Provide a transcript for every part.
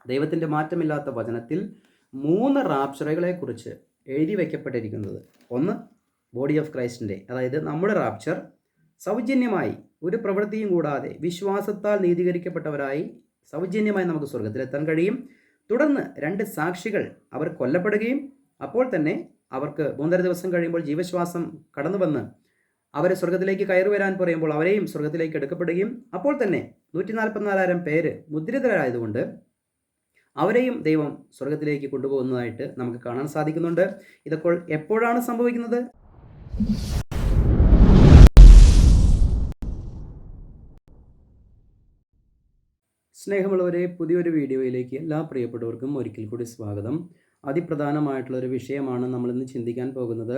ദൈവത്തിൻ്റെ മാറ്റമില്ലാത്ത വചനത്തിൽ 3 റാപ്ചറുകളെക്കുറിച്ച് എഴുതി വയ്ക്കപ്പെട്ടിരിക്കുന്നത്. ഒന്ന്, ബോഡി ഓഫ് ക്രൈസ്റ്റിൻ്റെ, അതായത് നമ്മുടെ റാപ്ചർ സൗജന്യമായി ഒരു പ്രവൃത്തിയും കൂടാതെ വിശ്വാസത്താൽ നീതീകരിക്കപ്പെട്ടവരായി സൗജന്യമായി നമുക്ക് സ്വർഗത്തിലെത്താൻ കഴിയും. തുടർന്ന് 2 സാക്ഷികൾ അവർ കൊല്ലപ്പെടുകയും അപ്പോൾ തന്നെ അവർക്ക് 3.5 ദിവസം കഴിയുമ്പോൾ ജീവശ്വാസം കടന്നു വന്ന് അവരെ സ്വർഗത്തിലേക്ക് കയറി വരാൻ പറയുമ്പോൾ അവരെയും സ്വർഗത്തിലേക്ക് എടുക്കപ്പെടുകയും അപ്പോൾ തന്നെ 144,000 പേര് മുദ്രിതരായതുകൊണ്ട് അവരെയും ദൈവം സ്വർഗത്തിലേക്ക് കൊണ്ടുപോകുന്നതായിട്ട് നമുക്ക് കാണാൻ സാധിക്കുന്നുണ്ട്. ഇതൊക്കെ എപ്പോഴാണ് സംഭവിക്കുന്നത്? സ്നേഹമുള്ളവരെ, പുതിയൊരു വീഡിയോയിലേക്ക് എല്ലാ പ്രിയപ്പെട്ടവർക്കും ഒരിക്കൽ കൂടി സ്വാഗതം. അതിപ്രധാനമായിട്ടുള്ളൊരു വിഷയമാണ് നമ്മളിന്ന് ചിന്തിക്കാൻ പോകുന്നത്.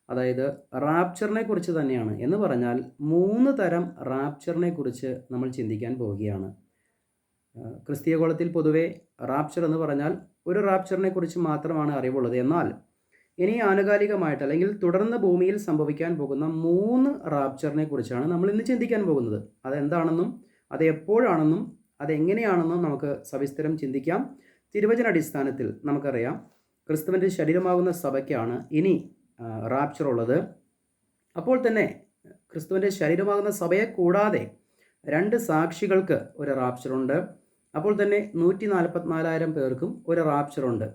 അതായത് റാപ്ചറിനെ കുറിച്ച് തന്നെയാണ്. എന്ന് പറഞ്ഞാൽ 3 തരം റാപ്ചറിനെ കുറിച്ച് നമ്മൾ ചിന്തിക്കാൻ പോവുകയാണ്. ക്രിസ്തീയ കോളത്തിൽ പൊതുവെ റാപ്ചർ എന്ന് പറഞ്ഞാൽ ഒരു റാപ്ചറിനെ കുറിച്ച് മാത്രമാണ് അറിവുള്ളത്. എന്നാൽ ഇനി ആനുകാലികമായിട്ട് അല്ലെങ്കിൽ തുടർന്ന് ഭൂമിയിൽ സംഭവിക്കാൻ പോകുന്ന 3 റാപ്ചറിനെ കുറിച്ചാണ് നമ്മൾ ഇന്ന് ചിന്തിക്കാൻ പോകുന്നത്. അതെന്താണെന്നും അത് എപ്പോഴാണെന്നും അതെങ്ങനെയാണെന്നും നമുക്ക് സവിസ്തരം ചിന്തിക്കാം. തിരുവചന അടിസ്ഥാനത്തിൽ നമുക്കറിയാം, ക്രിസ്തുവിൻ്റെ ശരീരമാകുന്ന സഭയ്ക്കാണ് ഇനി റാപ്ചർ ഉള്ളത്. അപ്പോൾ തന്നെ ക്രിസ്തുവിൻ്റെ ശരീരമാകുന്ന സഭയെ കൂടാതെ 2 സാക്ഷികൾക്ക് ഒരു റാപ്ചറുണ്ട്. അപ്പോൾ തന്നെ 144,000 പേർക്കും ഒരു റാപ്ചറുണ്ട്.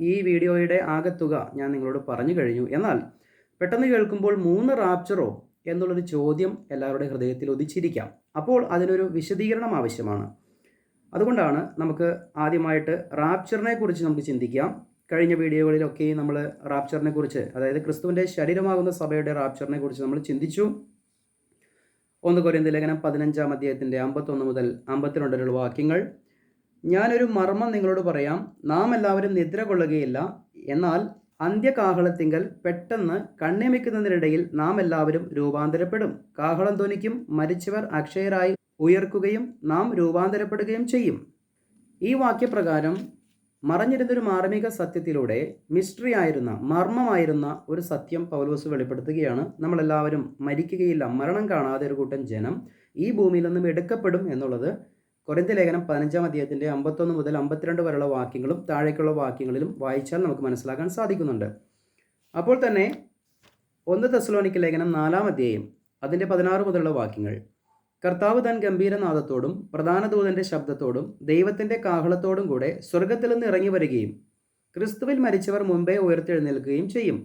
ഈ വീഡിയോയുടെ ആകെത്തുക ഞാൻ നിങ്ങളോട് പറഞ്ഞു കഴിഞ്ഞു. എന്നാൽ പെട്ടെന്ന് കേൾക്കുമ്പോൾ 3 റാപ്ചറോ എന്നുള്ളൊരു ചോദ്യം എല്ലാവരുടെ ഹൃദയത്തിൽ ഉദിച്ചിരിക്കാം. അപ്പോൾ അതിനൊരു വിശദീകരണം ആവശ്യമാണ്. അതുകൊണ്ടാണ് നമുക്ക് ആദ്യമായിട്ട് റാപ്ചറിനെ കുറിച്ച് നമുക്ക് ചിന്തിക്കാം. കഴിഞ്ഞ വീഡിയോകളിലൊക്കെ നമ്മൾ റാപ്ചറിനെ കുറിച്ച്, അതായത് ക്രിസ്തുവിൻ്റെ ശരീരമാകുന്ന സഭയുടെ റാപ്ചറിനെ കുറിച്ച് നമ്മൾ ചിന്തിച്ചു. 1 കൊരിന്ത്യർ ലേഖനം 15-ാം അധ്യായത്തിൻ്റെ 51 മുതൽ 52 വരെയുള്ള വാക്യങ്ങൾ. ഞാനൊരു മർമ്മം നിങ്ങളോട് പറയാം, നാം എല്ലാവരും നിദ്ര കൊള്ളുകയില്ല, എന്നാൽ അന്ത്യകാഹളത്തിങ്കൽ പെട്ടെന്ന് കണ്ണിമയ്ക്കുന്നതിനിടയിൽ നാം എല്ലാവരും രൂപാന്തരപ്പെടും. കാഹളം ധ്വനിക്കും, മരിച്ചവർ അക്ഷയരായി ഉയർക്കുകയും നാം രൂപാന്തരപ്പെടുകയും ചെയ്യും. ഈ വാക്യപ്രകാരം മറഞ്ഞിരുന്നൊരു മാർമിക സത്യത്തിലൂടെ മിസ്റ്ററി ആയിരുന്ന, മർമ്മമായിരുന്ന ഒരു സത്യം പൗലോസ് വെളിപ്പെടുത്തുകയാണ്. നമ്മളെല്ലാവരും മരിക്കുകയില്ല, മരണം കാണാതെ ഒരു കൂട്ടം ജനം ഈ ഭൂമിയിൽ നിന്നും എടുക്കപ്പെടും എന്നുള്ളത് കൊരിന്ത്യർ ലേഖനം 15-ാം അധ്യായത്തിൻ്റെ 51 മുതൽ 52 വരെയുള്ള വാക്യങ്ങളും താഴേക്കുള്ള വാക്യങ്ങളിലും വായിച്ചാൽ നമുക്ക് മനസ്സിലാക്കാൻ സാധിക്കുന്നുണ്ട്. അപ്പോൾ തന്നെ 1 തെസ്സലോനിക്ക ലേഖനം 4-ാം അധ്യായം അതിൻ്റെ 16 മുതലുള്ള വാക്യങ്ങൾ. കർത്താവ് തൻ ഗംഭീരനാദത്തോടും പ്രധാന ദൂതൻ്റെ ശബ്ദത്തോടും ദൈവത്തിൻ്റെ കാഹളത്തോടും കൂടെ സ്വർഗത്തിൽ നിന്ന് ഇറങ്ങി വരികയും ക്രിസ്തുവിൽ മരിച്ചവർ മുമ്പേ ഉയർത്തെഴുന്നേൽക്കുകയും ചെയ്യും.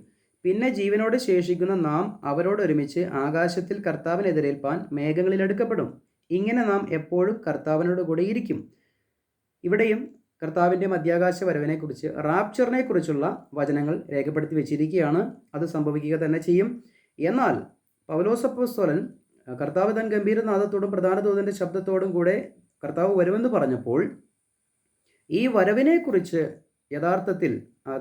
പിന്നെ ജീവനോട് ശേഷിക്കുന്ന നാം അവരോടൊരുമിച്ച് ആകാശത്തിൽ കർത്താവിനെതിരേൽപ്പാൻ മേഘങ്ങളിൽ എടുക്കപ്പെടും. ഇങ്ങനെ നാം എപ്പോഴും കർത്താവിനോട് കൂടെ ഇരിക്കും. ഇവിടെയും കർത്താവിൻ്റെ മധ്യാകാശ വരവിനെക്കുറിച്ച്, റാപ്ചറിനെ കുറിച്ചുള്ള വചനങ്ങൾ രേഖപ്പെടുത്തി വെച്ചിരിക്കുകയാണ്. അത് സംഭവിക്കുക തന്നെ ചെയ്യും. എന്നാൽ പൗലോസ് അപ്പോസ്തലൻ കർത്താവ് തൻ ഗംഭീരനാദത്തോടും പ്രധാന ദൂതൻ്റെ ശബ്ദത്തോടും കൂടെ കർത്താവ് വരുമെന്ന് പറഞ്ഞപ്പോൾ ഈ വരവിനെക്കുറിച്ച് യഥാർത്ഥത്തിൽ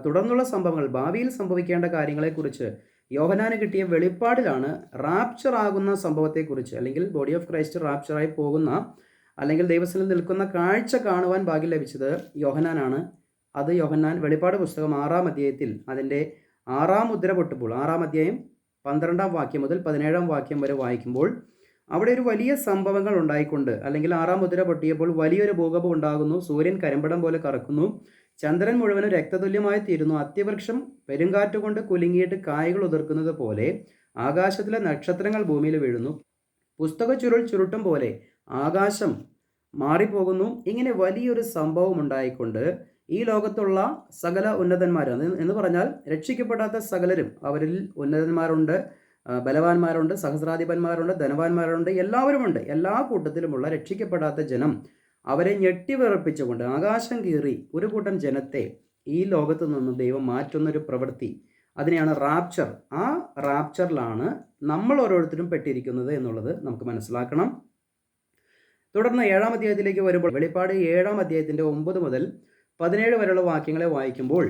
തുടർന്നുള്ള സംഭവങ്ങൾ, ഭാവിയിൽ സംഭവിക്കേണ്ട കാര്യങ്ങളെക്കുറിച്ച് യോഹന്നാന് കിട്ടിയ വെളിപ്പാടിലാണ് റാപ്ചർ ആകുന്ന സംഭവത്തെക്കുറിച്ച്, അല്ലെങ്കിൽ ബോഡി ഓഫ് ക്രൈസ്റ്റ് റാപ്ചറായി പോകുന്ന അല്ലെങ്കിൽ ദൈവസ്ഥലിൽ നിൽക്കുന്ന കാഴ്ച കാണുവാൻ ഭാഗ്യം ലഭിച്ചത് യോഹന്നാനാണ്. അത് യോഹന്നാൻ വെളിപ്പാട് പുസ്തകം 6-ാം അധ്യായത്തിൽ അതിൻ്റെ 6-ാം മുദ്ര പൊട്ടുമ്പോൾ, 6-ാം അധ്യായം 12-ാം വാക്യം മുതൽ 17-ാം വാക്യം വരെ വായിക്കുമ്പോൾ അവിടെ ഒരു വലിയ സംഭവങ്ങൾ ഉണ്ടായിക്കൊണ്ട്, അല്ലെങ്കിൽ 6-ാം മുദ്ര പൊട്ടിയപ്പോൾ വലിയൊരു ഭൂകമ്പം ഉണ്ടാകുന്നു, സൂര്യൻ കരിമ്പടം പോലെ കറക്കുന്നു, ചന്ദ്രൻ മുഴുവനും രക്തതുല്യമായി തീരുന്നു, അത്യവൃക്ഷം പെരുങ്കാറ്റുകൊണ്ട് കുലുങ്ങിയിട്ട് കായ്കൾ ഉതിർക്കുന്നത് പോലെ ആകാശത്തിലെ നക്ഷത്രങ്ങൾ ഭൂമിയിൽ വീഴുന്നു, പുസ്തക ചുരുൾ ചുരുട്ടും പോലെ ആകാശം മാറിപ്പോകുന്നു. ഇങ്ങനെ വലിയൊരു സംഭവം ഉണ്ടായിക്കൊണ്ട് ഈ ലോകത്തുള്ള സകല ഉന്നതന്മാരും എന്ന് പറഞ്ഞാൽ രക്ഷിക്കപ്പെടാത്ത സകലരും, അവരിൽ ഉന്നതന്മാരുണ്ട്, ബലവാന്മാരുണ്ട്, സഹസ്രാധിപന്മാരുണ്ട്, ധനവാന്മാരുണ്ട്, എല്ലാവരുമുണ്ട്. എല്ലാ കൂട്ടത്തിലുമുള്ള രക്ഷിക്കപ്പെടാത്ത ജനം അവരെ ഞെട്ടിവിറപ്പിച്ചുകൊണ്ട് ആകാശം കീറി ഒരു കൂട്ടം ജനത്തെ ഈ ലോകത്തു നിന്നും ദൈവം മാറ്റുന്നൊരു പ്രവൃത്തി, അതിനെയാണ് റാപ്ചർ. ആ റാപ്ചറിലാണ് നമ്മൾ ഓരോരുത്തരും പെട്ടിരിക്കുന്നത് എന്നുള്ളത് നമുക്ക് മനസ്സിലാക്കണം. തുടർന്ന് 7-ാം അധ്യായത്തിലേക്ക് വരുമ്പോൾ വെളിപ്പാട് 7-ാം അധ്യായത്തിൻ്റെ 9 മുതൽ 17 വരെയുള്ള വാക്യങ്ങളെ വായിക്കുമ്പോൾ,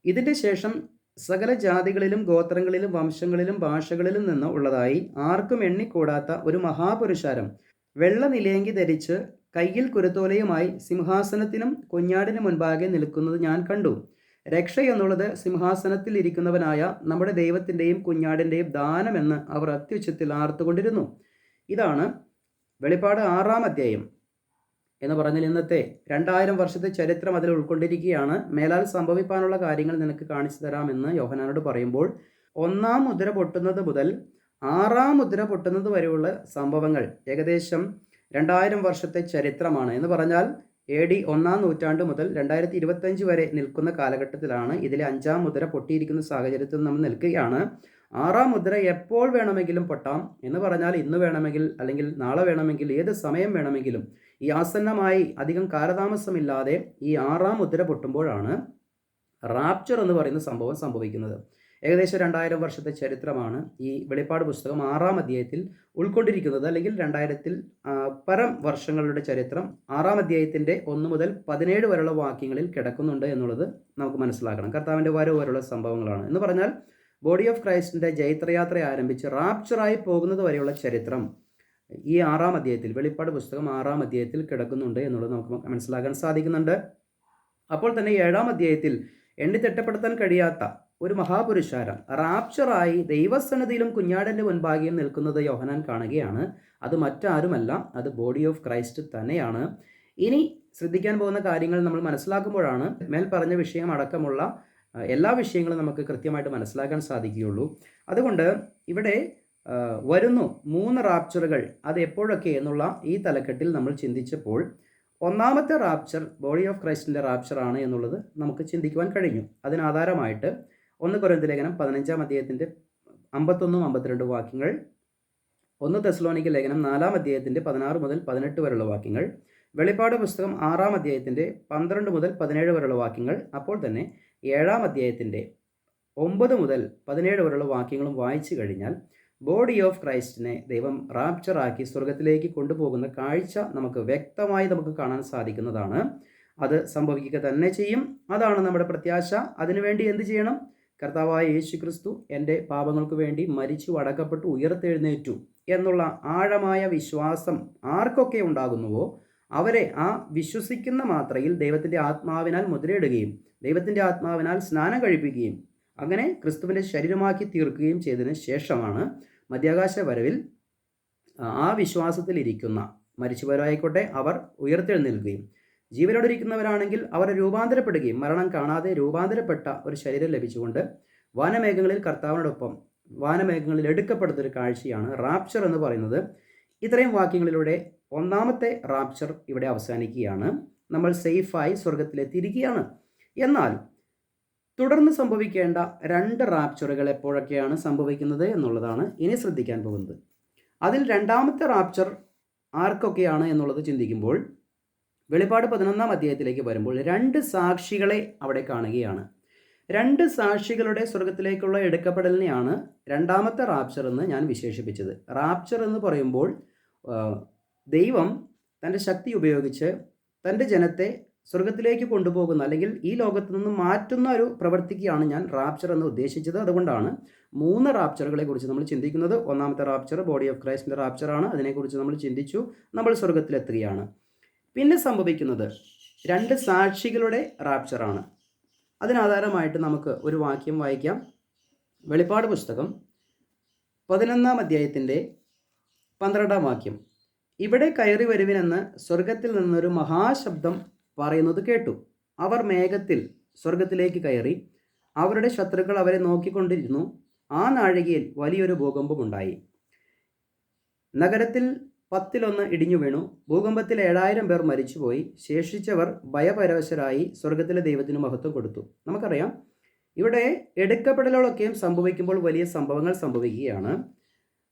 ഇതിൻ്റെ ശേഷം സകല ജാതികളിലും ഗോത്രങ്ങളിലും വംശങ്ങളിലും ഭാഷകളിലും നിന്ന് ഉള്ളതായി ആർക്കും എണ്ണിക്കൂടാത്ത ഒരു മഹാപുരുഷാരം വെള്ള നിലയങ്കി ധരിച്ച് കയ്യിൽ കുരുത്തോലയുമായി സിംഹാസനത്തിനും കുഞ്ഞാടിന് മുൻപാകെ നിൽക്കുന്നത് ഞാൻ കണ്ടു. രക്ഷ എന്നുള്ളത് സിംഹാസനത്തിൽ ഇരിക്കുന്നവനായ നമ്മുടെ ദൈവത്തിൻ്റെയും കുഞ്ഞാടിൻ്റെയും ദാനമെന്ന് അവർ അത്യുച്ചത്തിൽ ആർത്തുകൊണ്ടിരുന്നു. ഇതാണ് വെളിപ്പാട് 6-ാം അധ്യായം എന്ന് പറഞ്ഞാൽ ഇന്നത്തെ 2000 വർഷത്തെ ചരിത്രം അതിൽ ഉൾക്കൊണ്ടിരിക്കുകയാണ്. മേലാൽ സംഭവിക്കാനുള്ള കാര്യങ്ങൾ നിനക്ക് കാണിച്ചു തരാമെന്ന് യോഹന്നാനോട് പറയുമ്പോൾ 1-ാം മുദ്ര പൊട്ടുന്നത് മുതൽ 6-ാം മുദ്ര പൊട്ടുന്നത് വരെയുള്ള സംഭവങ്ങൾ ഏകദേശം 2000 വർഷത്തെ ചരിത്രമാണ്. എന്ന് പറഞ്ഞാൽ AD 1-ാം നൂറ്റാണ്ട് മുതൽ 2025 വരെ നിൽക്കുന്ന കാലഘട്ടത്തിലാണ് ഇതിലെ 5-ാം മുദ്ര പൊട്ടിയിരിക്കുന്ന സാഹചര്യത്തിൽ നമ്മൾ നിൽക്കുകയാണ്. 6-ാം മുദ്ര എപ്പോൾ വേണമെങ്കിലും പൊട്ടാം. എന്ന് പറഞ്ഞാൽ ഇന്ന് വേണമെങ്കിൽ, അല്ലെങ്കിൽ നാളെ വേണമെങ്കിൽ, ഏത് സമയം വേണമെങ്കിലും, ഈ ആസന്നമായി അധികം കാലതാമസമില്ലാതെ ഈ 6-ാം മുദ്ര പൊട്ടുമ്പോഴാണ് റാപ്ചർ എന്ന് പറയുന്ന സംഭവം സംഭവിക്കുന്നത്. ഏകദേശം 2000 വർഷത്തെ ചരിത്രമാണ് ഈ വെളിപ്പാട് പുസ്തകം 6-ാം അധ്യായത്തിൽ ഉൾക്കൊണ്ടിരിക്കുന്നത്. അല്ലെങ്കിൽ 2000-ൽ പരം വർഷങ്ങളുടെ ചരിത്രം 6-ാം അധ്യായത്തിൻ്റെ 1 മുതൽ 17 വരെയുള്ള വാക്യങ്ങളിൽ കിടക്കുന്നുണ്ട് എന്നുള്ളത് നമുക്ക് മനസ്സിലാക്കണം. കർത്താവിൻ്റെ വരവ് വരെയുള്ള സംഭവങ്ങളാണ്. എന്ന് പറഞ്ഞാൽ ബോഡി ഓഫ് ക്രൈസ്റ്റിൻ്റെ ജൈത്രയാത്ര ആരംഭിച്ച് റാപ്ചറായി പോകുന്നത് വരെയുള്ള ചരിത്രം ഈ 6-ാം അധ്യായത്തിൽ, വെളിപ്പാട് പുസ്തകം 6-ാം അധ്യായത്തിൽ കിടക്കുന്നുണ്ട് എന്നുള്ളത് നമുക്ക് മനസ്സിലാക്കാൻ സാധിക്കുന്നുണ്ട്. അപ്പോൾ തന്നെ 7-ാം അധ്യായത്തിൽ എണ്ണി തിട്ടപ്പെടുത്താൻ കഴിയാത്ത ഒരു മഹാപുരുഷാരം റാപ്ചറായി ദൈവസന്നിധിയിലും കുഞ്ഞാടൻ്റെ മുൻപാകെയും നിൽക്കുന്നത് യോഹന്നാൻ കാണുകയാണ്. അത് മറ്റാരുമല്ല, അത് ബോഡി ഓഫ് ക്രൈസ്റ്റ് തന്നെയാണ്. ഇനി ശ്രദ്ധിക്കാൻ പോകുന്ന കാര്യങ്ങൾ നമ്മൾ മനസ്സിലാക്കുമ്പോഴാണ് മേൽ പറഞ്ഞ വിഷയം അടക്കമുള്ള എല്ലാ വിഷയങ്ങളും നമുക്ക് കൃത്യമായിട്ട് മനസ്സിലാക്കാൻ സാധിക്കുകയുള്ളൂ. അതുകൊണ്ട് ഇവിടെ വരുന്നു 3 റാപ്ചറുകൾ, അത് എപ്പോഴൊക്കെ എന്നുള്ള ഈ തലക്കെട്ടിൽ നമ്മൾ ചിന്തിച്ചപ്പോൾ 1-ാമത്തെ റാപ്ചർ ബോഡി ഓഫ് ക്രൈസ്റ്റിൻ്റെ റാപ്ചറാണ് എന്നുള്ളത് നമുക്ക് ചിന്തിക്കുവാൻ കഴിഞ്ഞു. അതിനാധാരമായിട്ട് 1 കൊരിന്ത്യർ ലേഖനം 15-ാം അധ്യായത്തിൻ്റെ 51-52 വാക്യങ്ങൾ, 1 തെസ്സലോനിക്ക ലേഖനം 4-ാം അധ്യായത്തിൻ്റെ 16 മുതൽ 18 വരെയുള്ള വാക്യങ്ങൾ, വെളിപ്പാട് പുസ്തകം 6-ാം അധ്യായത്തിൻ്റെ 12 മുതൽ 17 വരെയുള്ള വാക്യങ്ങൾ, അപ്പോൾ തന്നെ 7-ാം അധ്യായത്തിൻ്റെ 9 മുതൽ 17 വരെയുള്ള വാക്യങ്ങളും വായിച്ചു കഴിഞ്ഞാൽ ബോഡി ഓഫ് ക്രൈസ്റ്റിനെ ദൈവം റാപ്ചറാക്കി സ്വർഗത്തിലേക്ക് കൊണ്ടുപോകുന്ന കാഴ്ച നമുക്ക് വ്യക്തമായി കാണാൻ സാധിക്കുന്നതാണ്. അത് സംഭവിക്കുക തന്നെ ചെയ്യും. അതാണ് നമ്മുടെ പ്രത്യാശ. അതിനുവേണ്ടി എന്ത് ചെയ്യണം? കർത്താവായ യേശു ക്രിസ്തു എൻ്റെ പാപങ്ങൾക്ക് വേണ്ടി മരിച്ചു, അടക്കപ്പെട്ടു, ഉയർത്തെഴുന്നേറ്റു എന്നുള്ള ആഴമായ വിശ്വാസം ആർക്കൊക്കെ ഉണ്ടാകുന്നുവോ അവരെ ആ വിശ്വസിക്കുന്ന മാത്രയിൽ ദൈവത്തിൻ്റെ ആത്മാവിനാൽ മുദ്രയിടുകയും ദൈവത്തിൻ്റെ ആത്മാവിനാൽ സ്നാനം കഴിപ്പിക്കുകയും അങ്ങനെ ക്രിസ്തുവിൻ്റെ ശരീരമാക്കി തീർക്കുകയും ചെയ്തതിന് ശേഷമാണ് മധ്യാകാശ വരവിൽ ആ വിശ്വാസത്തിലിരിക്കുന്ന മരിച്ചുപോയവരായിക്കോട്ടെ അവർ ഉയർത്തെഴുന്നേൽക്കുകയും ജീവനോടിരിക്കുന്നവരാണെങ്കിൽ അവർ രൂപാന്തരപ്പെടുകയും മരണം കാണാതെ രൂപാന്തരപ്പെട്ട ഒരു ശരീരം ലഭിച്ചുകൊണ്ട് വാനമേഘങ്ങളിൽ കർത്താവിനോടൊപ്പം വാനമേഘങ്ങളിൽ എടുക്കപ്പെടുന്നൊരു കാഴ്ചയാണ് റാപ്ചർ എന്ന് പറയുന്നത്. ഇത്രയും വാക്യങ്ങളിലൂടെ 1-ാമത്തെ റാപ്ചർ ഇവിടെ അവസാനിക്കുകയാണ്. നമ്മൾ സേഫായി സ്വർഗത്തിലെത്തിയിരിക്കുകയാണ്. എന്നാൽ തുടർന്ന് സംഭവിക്കേണ്ട 2 റാപ്ചറുകൾ എപ്പോഴൊക്കെയാണ് സംഭവിക്കുന്നത് എന്നുള്ളതാണ് ഇനി ശ്രദ്ധിക്കാൻ പോകുന്നത്. അതിൽ 2-ാമത്തെ റാപ്ചർ ആർക്കൊക്കെയാണ് എന്നുള്ളത് ചിന്തിക്കുമ്പോൾ വെളിപ്പാട് 11-ാം അധ്യായത്തിലേക്ക് വരുമ്പോൾ 2 സാക്ഷികളെ അവിടെ കാണുകയാണ്. 2 സാക്ഷികളുടെ സ്വർഗത്തിലേക്കുള്ള എടുക്കപ്പെടലിനെയാണ് 2-ാമത്തെ റാപ്ചർ എന്ന് ഞാൻ വിശേഷിപ്പിച്ചത്. റാപ്ചർ എന്ന് പറയുമ്പോൾ ദൈവം തൻ്റെ ശക്തി ഉപയോഗിച്ച് തൻ്റെ ജനത്തെ സ്വർഗത്തിലേക്ക് കൊണ്ടുപോകുന്ന, അല്ലെങ്കിൽ ഈ ലോകത്ത് നിന്ന് മാറ്റുന്ന ഒരു പ്രവൃത്തിക്കാണ് ഞാൻ റാപ്ചർ എന്ന് ഉദ്ദേശിച്ചത്. അതുകൊണ്ടാണ് 3 റാപ്ചറുകളെ കുറിച്ച് നമ്മൾ ചിന്തിക്കുന്നത്. 1-ാമത്തെ റാപ്ചർ ബോഡി ഓഫ് ക്രൈസ്റ്റിൻ്റെ റാപ്ചറാണ്. അതിനെക്കുറിച്ച് നമ്മൾ ചിന്തിച്ചു. നമ്മൾ സ്വർഗത്തിലെത്തുകയാണ്. പിന്നെ സംഭവിക്കുന്നത് 2 സാക്ഷികളുടെ റാപ്ചറാണ്. അതിനാധാരമായിട്ട് നമുക്ക് ഒരു വാക്യം വായിക്കാം. വെളിപ്പാട് പുസ്തകം 11-ാം അധ്യായത്തിൻ്റെ 12-ാം വാക്യം. ഇവിടെ കയറി വരുവിനെന്ന് സ്വർഗത്തിൽ നിന്നൊരു മഹാശബ്ദം പറയുന്നത് കേട്ടു. അവർ മേഘത്തിൽ സ്വർഗത്തിലേക്ക് കയറി. അവരുടെ ശത്രുക്കൾ അവരെ നോക്കിക്കൊണ്ടിരുന്നു. ആ നാഴികയിൽ വലിയൊരു ഭൂകമ്പമുണ്ടായി. നഗരത്തിൽ 10-1 ഇടിഞ്ഞു വീണു. ഭൂകമ്പത്തിൽ 7000 പേർ മരിച്ചുപോയി. ശേഷിച്ചവർ ഭയപരവശരായി സ്വർഗത്തിലെ ദൈവത്തിന് മഹത്വം കൊടുത്തു. നമുക്കറിയാം, ഇവിടെ എടുക്കപ്പെടലുകളൊക്കെയും സംഭവിക്കുമ്പോൾ വലിയ സംഭവങ്ങൾ സംഭവിക്കുകയാണ്.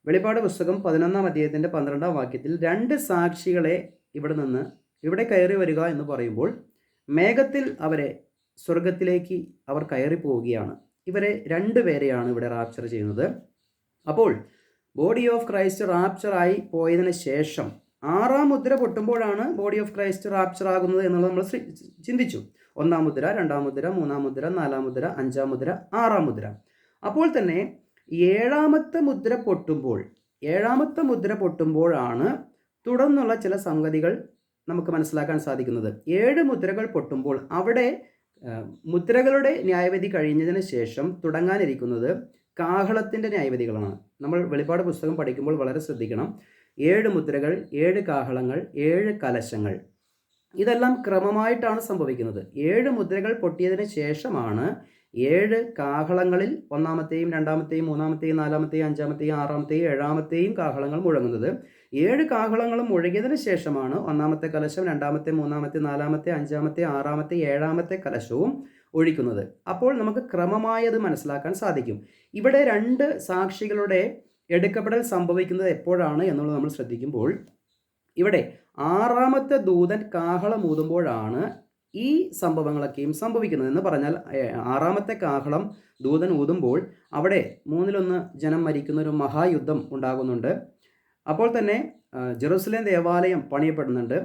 വെളിപ്പാട് പുസ്തകം 11-ാം അധ്യായത്തിൻ്റെ 12-ാം വാക്യത്തിൽ 2 സാക്ഷികളെ ഇവിടെ കയറി വരിക എന്ന് പറയുമ്പോൾ മേഘത്തിൽ അവരെ സ്വർഗത്തിലേക്ക് അവർ കയറി പോവുകയാണ്. ഇവരെ 2 പേരെയാണ് ഇവിടെ റാപ്ചർ ചെയ്യുന്നത്. അപ്പോൾ ബോഡി ഓഫ് ക്രൈസ്റ്റ് റാപ്ചറായി പോയതിന് ശേഷം 6-ാം മുദ്ര പൊട്ടുമ്പോഴാണ് ബോഡി ഓഫ് ക്രൈസ്റ്റ് റാപ്ചർ ആകുന്നത് എന്നുള്ളത് നമ്മൾ ചിന്തിച്ചു. 1-ാം മുദ്ര, 2-ാം മുദ്ര, 3-ാം മുദ്ര, 4-ാം മുദ്ര, 5-ാം മുദ്ര, 6-ാം മുദ്ര. അപ്പോൾ തന്നെ 7-ാമത്തെ മുദ്ര പൊട്ടുമ്പോഴാണ് തുടർന്നുള്ള ചില സംഗതികൾ നമുക്ക് മനസ്സിലാക്കാൻ സാധിക്കുന്നത്. 7 മുദ്രകൾ പൊട്ടുമ്പോൾ അവിടെ മുദ്രകളുടെ ന്യായവിധി കഴിഞ്ഞതിന് ശേഷം തുടങ്ങാനിരിക്കുന്നത് കാഹളത്തിൻ്റെ ന്യായവിധികളാണ്. നമ്മൾ വെളിപ്പാട് പുസ്തകം പഠിക്കുമ്പോൾ വളരെ ശ്രദ്ധിക്കണം. 7 മുദ്രകൾ, 7 കാഹളങ്ങൾ, 7 കലശങ്ങൾ. ഇതെല്ലാം ക്രമമായിട്ടാണ് സംഭവിക്കുന്നത്. 7 മുദ്രകൾ പൊട്ടിയതിന് ശേഷമാണ് 7 കാഹളങ്ങളിൽ ഒന്നാമത്തെയും രണ്ടാമത്തെയും മൂന്നാമത്തെയും നാലാമത്തെയും അഞ്ചാമത്തെയും ആറാമത്തെയും ഏഴാമത്തെയും കാഹളങ്ങൾ മുഴങ്ങുന്നത്. 7 കാഹളങ്ങളും മുഴങ്ങിയതിന് ശേഷമാണ് ഒന്നാമത്തെ കലശം, രണ്ടാമത്തെ, മൂന്നാമത്തെ, നാലാമത്തെ, അഞ്ചാമത്തെ, ആറാമത്തെ, ഏഴാമത്തെ കലശവും ഒഴിക്കുന്നത്. അപ്പോൾ നമുക്ക് ക്രമമായി അത് മനസ്സിലാക്കാൻ സാധിക്കും. ഇവിടെ 2 സാക്ഷികളുടെ എടുക്കപ്പെടൽ സംഭവിക്കുന്നത് എപ്പോഴാണ് എന്നുള്ളത് നമ്മൾ ശ്രദ്ധിക്കുമ്പോൾ, ഇവിടെ 6ാമത്തെ ദൂതൻ കാഹളമൂതുമ്പോഴാണ് ഈ സംഭവങ്ങളൊക്കെയും സംഭവിക്കുന്നത്. എന്ന് പറഞ്ഞാൽ 6ാമത്തെ കാഹളം ദൂതൻ ഊതുമ്പോൾ അവിടെ 1/3 ജനം മരിക്കുന്ന ഒരു മഹായുദ്ധം ഉണ്ടാകുന്നുണ്ട്. അപ്പോൾ തന്നെ ജെറുസലേം ദേവാലയം പണിയപ്പെടുന്നുണ്ട്.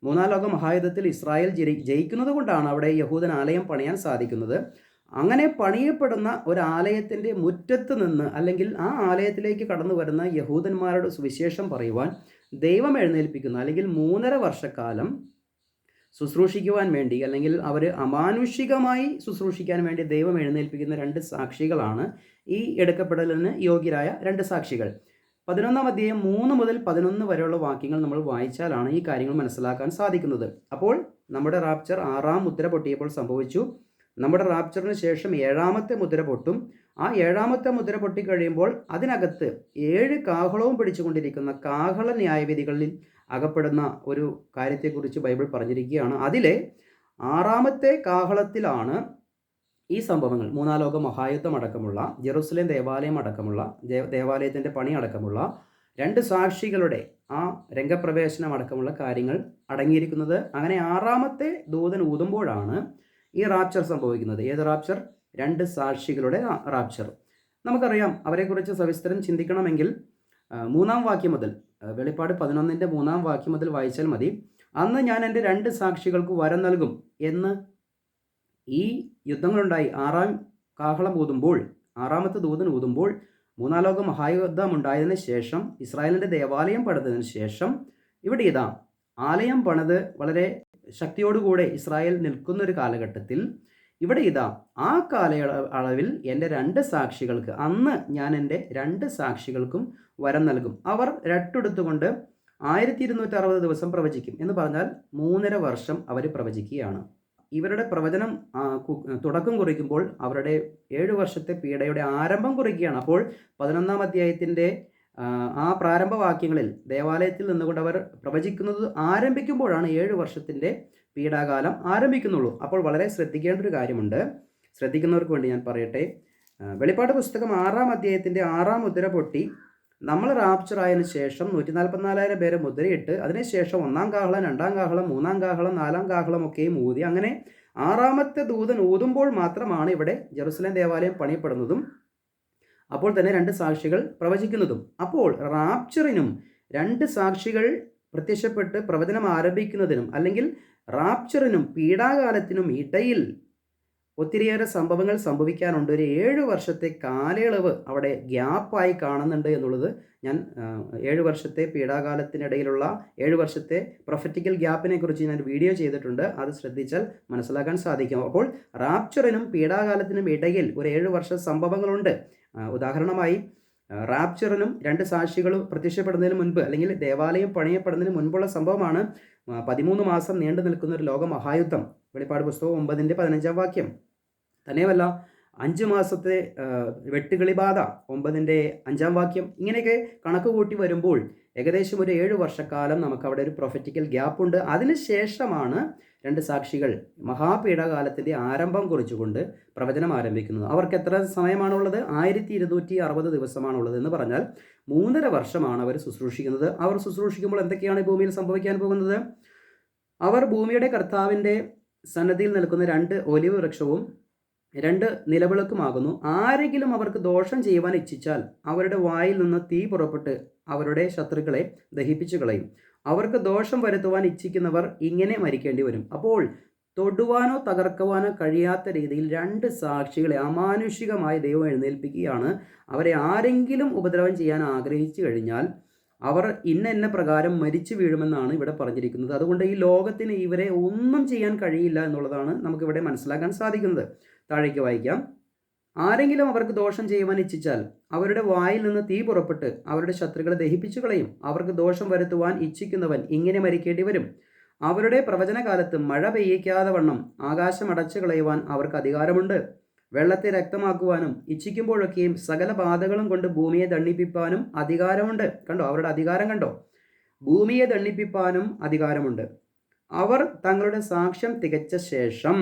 3-ാം ലോക മഹായുദ്ധത്തിൽ ഇസ്രായേൽ ജയിക്കുന്നത് കൊണ്ടാണ് അവിടെ യഹൂദൻ ആലയം പണിയാൻ സാധിക്കുന്നത്. അങ്ങനെ പണിയപ്പെടുന്ന ഒരു ആലയത്തിൻ്റെ മുറ്റത്ത് നിന്ന്, അല്ലെങ്കിൽ ആ ആലയത്തിലേക്ക് കടന്നു വരുന്ന യഹൂദന്മാരുടെ സുവിശേഷം പറയുവാൻ ദൈവം എഴുന്നേൽപ്പിക്കുന്ന, അല്ലെങ്കിൽ 3.5 വർഷക്കാലം ശുശ്രൂഷിക്കുവാൻ വേണ്ടി, അല്ലെങ്കിൽ അവർ അമാനുഷികമായി ശുശ്രൂഷിക്കാൻ വേണ്ടി ദൈവം എഴുന്നേൽപ്പിക്കുന്ന 2 സാക്ഷികളാണ് ഈ എടുക്കപ്പെടലിന് യോഗ്യരായ 2 സാക്ഷികൾ. 11-ാം അധ്യായം 3 മുതൽ 11 വരെയുള്ള വാക്യങ്ങൾ നമ്മൾ വായിച്ചാലാണ് ഈ കാര്യങ്ങൾ മനസ്സിലാക്കാൻ സാധിക്കുന്നത്. അപ്പോൾ നമ്മുടെ റാപ്ചർ 6ാം മുദ്ര പൊട്ടിയപ്പോൾ സംഭവിച്ചു. നമ്മുടെ റാപ്ചറിന് ശേഷം 7ാമത്തെ മുദ്ര പൊട്ടും. ആ 7ാമത്തെ മുദ്ര പൊട്ടിക്കഴിയുമ്പോൾ അതിനകത്ത് 7 കാഹളവും പിടിച്ചുകൊണ്ടിരിക്കുന്ന കാഹള ന്യായവിധികളിൽ അകപ്പെടുന്ന ഒരു കാര്യത്തെക്കുറിച്ച് ബൈബിൾ പറഞ്ഞിരിക്കുകയാണ്. അതിലെ 6ാമത്തെ കാഹളത്തിലാണ് ഈ സംഭവങ്ങൾ, 3-ാം ലോക മഹായുദ്ധം അടക്കമുള്ള, ജെറുസലേം ദേവാലയം അടക്കമുള്ള, ദേവാലയത്തിൻ്റെ പണി അടക്കമുള്ള 2 സാക്ഷികളുടെ ആ രംഗപ്രവേശനം അടക്കമുള്ള കാര്യങ്ങൾ അടങ്ങിയിരിക്കുന്നത്. അങ്ങനെ 6ാമത്തെ ദൂതൻ ഊതുമ്പോഴാണ് ഈ റാപ്ചർ സംഭവിക്കുന്നത്. ഏത് റാപ്ചർ? 2 സാക്ഷികളുടെ റാപ്ചർ. നമുക്കറിയാം, അവരെക്കുറിച്ച് സവിസ്തരം ചിന്തിക്കണമെങ്കിൽ 3-ാം വാക്യം മുതൽ, വെളിപ്പാട് 11-ന്റെ 3-ാം വാക്യം മുതൽ വായിച്ചാൽ മതി. അന്ന് ഞാൻ എൻ്റെ 2 സാക്ഷികൾക്ക് വരം നൽകും എന്ന് ഈ യുദ്ധങ്ങളുണ്ടായി. 6ാം കാഹളം ഊതുമ്പോൾ, 6ാമത്തെ ദൂതൻ ഊതുമ്പോൾ, 3-ാം ലോക മഹായുദ്ധം ഉണ്ടായതിനു ശേഷം, ഇസ്രായേലിൻ്റെ ദേവാലയം പണിതതിനു ശേഷം, ഇവിടെ ഇതാ ആലയം പണിത് വളരെ ശക്തിയോടുകൂടെ ഇസ്രായേൽ നിൽക്കുന്നൊരു കാലഘട്ടത്തിൽ, ഇവിടെ ഇതാ ആ കാലയളവിൽ എൻ്റെ 2 സാക്ഷികൾക്ക്, അന്ന് ഞാൻ എൻ്റെ 2 സാക്ഷികൾക്കും വരം നൽകും. അവർ രട്ടെടുത്തുകൊണ്ട് 1260 ദിവസം പ്രവചിക്കും. എന്ന് പറഞ്ഞാൽ 3.5 വർഷം അവർ പ്രവചിക്കുകയാണ്. ഇവരുടെ പ്രവചനം തുടക്കം കുറിക്കുമ്പോൾ അവരുടെ 7 വർഷത്തെ പീഡയുടെ ആരംഭം കുറിക്കുകയാണ്. അപ്പോൾ 11-ാം അധ്യായത്തിൻ്റെ ആ പ്രാരംഭവാക്യങ്ങളിൽ ദേവാലയത്തിൽ നിന്നുകൊണ്ട് അവർ പ്രവചിക്കുന്നത് ആരംഭിക്കുമ്പോഴാണ് 7 വർഷത്തിൻ്റെ പീഡാകാലം ആരംഭിക്കുന്നുള്ളൂ. അപ്പോൾ വളരെ ശ്രദ്ധിക്കേണ്ട ഒരു കാര്യമുണ്ട്. ശ്രദ്ധിക്കുന്നവർക്ക് വേണ്ടി ഞാൻ പറയട്ടെ. വെളിപ്പാട് പുസ്തകം 6-ാം അധ്യായത്തിൻ്റെ 6ാം മുദ്ര പൊട്ടി നമ്മൾ റാപ്ചർ ആയതിനു ശേഷം 144,000 പേരെ മുദ്രയിട്ട്, അതിനുശേഷം 1-ാം കാഹളം, 2-ാം കാഹളം, 3-ാം കാഹളം, 4-ാം കാഹളം ഒക്കെയും ഊതി, അങ്ങനെ 6ാമത്തെ ദൂതൻ ഊതുമ്പോൾ മാത്രമാണ് ഇവിടെ ജെറുസലേം ദേവാലയം പണിയപ്പെടുന്നതും അപ്പോൾ തന്നെ 2 സാക്ഷികൾ പ്രവചിക്കുന്നതും. അപ്പോൾ റാപ്ചറിനും 2 സാക്ഷികൾ പ്രത്യക്ഷപ്പെട്ട് പ്രവചനം ആരംഭിക്കുന്നതിനും, അല്ലെങ്കിൽ റാപ്ചറിനും പീഡാകാലത്തിനും ഇടയിൽ ഒത്തിരിയേറെ സംഭവങ്ങൾ സംഭവിക്കാനുണ്ട്. ഒരു 7 വർഷത്തെ കാലയളവ് അവിടെ ഗ്യാപ്പായി കാണുന്നുണ്ട് എന്നുള്ളത് ഞാൻ 7 വർഷത്തെ പീഡാകാലത്തിനിടയിലുള്ള 7 വർഷത്തെ പ്രൊഫറ്റിക്കൽ ഗ്യാപ്പിനെ കുറിച്ച് ഞാൻ വീഡിയോ ചെയ്തിട്ടുണ്ട്. അത് ശ്രദ്ധിച്ചാൽ മനസ്സിലാക്കാൻ സാധിക്കും. അപ്പോൾ റാപ്ചറിനും പീഡാകാലത്തിനും ഇടയിൽ ഒരു 7 വർഷ സംഭവങ്ങളുണ്ട്. ഉദാഹരണമായി റാപ്ചറിനും 2 സാക്ഷികളും പ്രത്യക്ഷപ്പെടുന്നതിന് മുൻപ്, അല്ലെങ്കിൽ ദേവാലയം പണിയപ്പെടുന്നതിന് മുൻപുള്ള സംഭവമാണ് 13 മാസം നീണ്ടു നിൽക്കുന്ന ഒരു ലോക മഹായുദ്ധം. വെളിപ്പാട് പുസ്തകം 9-ന്റെ 15-ാം വാക്യം. തന്നെയുമല്ല 5 മാസത്തെ വെട്ടുകിളി ബാധ 9-ന്റെ 5-ാം വാക്യം. ഇങ്ങനെയൊക്കെ കണക്ക് കൂട്ടി വരുമ്പോൾ ഏകദേശം ഒരു 7 വർഷക്കാലം നമുക്കവിടെ ഒരു പ്രൊഫറ്റിക്കൽ ഗ്യാപ്പുണ്ട്. അതിനുശേഷമാണ് 2 സാക്ഷികൾ മഹാപീഡാകാലത്തിൻ്റെ ആരംഭം കുറിച്ചുകൊണ്ട് പ്രവചനം ആരംഭിക്കുന്നത്. അവർക്ക് എത്ര സമയമാണുള്ളത്? 1260 ദിവസമാണുള്ളത്. എന്ന് പറഞ്ഞാൽ 3.5 വർഷമാണ് അവർ ശുശ്രൂഷിക്കുന്നത്. അവർ ശുശ്രൂഷിക്കുമ്പോൾ എന്തൊക്കെയാണ് ഭൂമിയിൽ സംഭവിക്കാൻ പോകുന്നത്? അവർ ഭൂമിയുടെ കർത്താവിൻ്റെ സന്നദ്ധിയിൽ നിൽക്കുന്ന 2 ഒലിവ് വൃക്ഷവും 2 നിലവിളക്കുമാകുന്നു. ആരെങ്കിലും അവർക്ക് ദോഷം ചെയ്യുവാൻ ഇച്ഛിച്ചാൽ അവരുടെ വായിൽ നിന്ന് തീ പുറപ്പെട്ട് അവരുടെ ശത്രുക്കളെ ദഹിപ്പിച്ചു കളയും. അവർക്ക് ദോഷം വരുത്തുവാൻ ഇച്ഛിക്കുന്നവർ ഇങ്ങനെ മരിക്കേണ്ടി വരും. അപ്പോൾ തൊടുവാനോ തകർക്കുവാനോ കഴിയാത്ത രീതിയിൽ 2 സാക്ഷികളെ അമാനുഷികമായി ദൈവം എഴുന്നേൽപ്പിക്കുകയാണ്. അവരെ ആരെങ്കിലും ഉപദ്രവം ചെയ്യാൻ ആഗ്രഹിച്ചു കഴിഞ്ഞാൽ അവർ ഇന്ന പ്രകാരം മരിച്ചു വീഴുമെന്നാണ് ഇവിടെ പറഞ്ഞിരിക്കുന്നത്. അതുകൊണ്ട് ഈ ലോകത്തിന് ഇവരെ ഒന്നും ചെയ്യാൻ കഴിയില്ല എന്നുള്ളതാണ് നമുക്കിവിടെ മനസ്സിലാക്കാൻ സാധിക്കുന്നത്. താഴേക്ക് വായിക്കാം. ആരെങ്കിലും അവർക്ക് ദോഷം ചെയ്യുവാൻ ഇച്ഛിച്ചാൽ അവരുടെ വായിൽ നിന്ന് തീ പുറപ്പെട്ട് അവരുടെ ശത്രുക്കളെ ദഹിപ്പിച്ചു കളയും. അവർക്ക് ദോഷം വരുത്തുവാൻ ഇച്ഛിക്കുന്നവൻ ഇങ്ങനെ മരിക്കേണ്ടി വരും. അവരുടെ പ്രവചനകാലത്ത് മഴ പെയ്യിക്കാതെ വണ്ണം ആകാശം അടച്ചു കളയുവാൻ അവർക്ക് അധികാരമുണ്ട്. വെള്ളത്തെ രക്തമാക്കുവാനും ഇച്ഛിക്കുമ്പോഴൊക്കെയും സകല ബാധകളും കൊണ്ട് ഭൂമിയെ ദണ്ഡിപ്പിപ്പാനും അധികാരമുണ്ട്. കണ്ടോ, അവരുടെ അധികാരം കണ്ടോ? ഭൂമിയെ ദണ്ഡിപ്പിപ്പാനും അധികാരമുണ്ട്. അവർ തങ്ങളുടെ സാക്ഷ്യം തികച്ച ശേഷം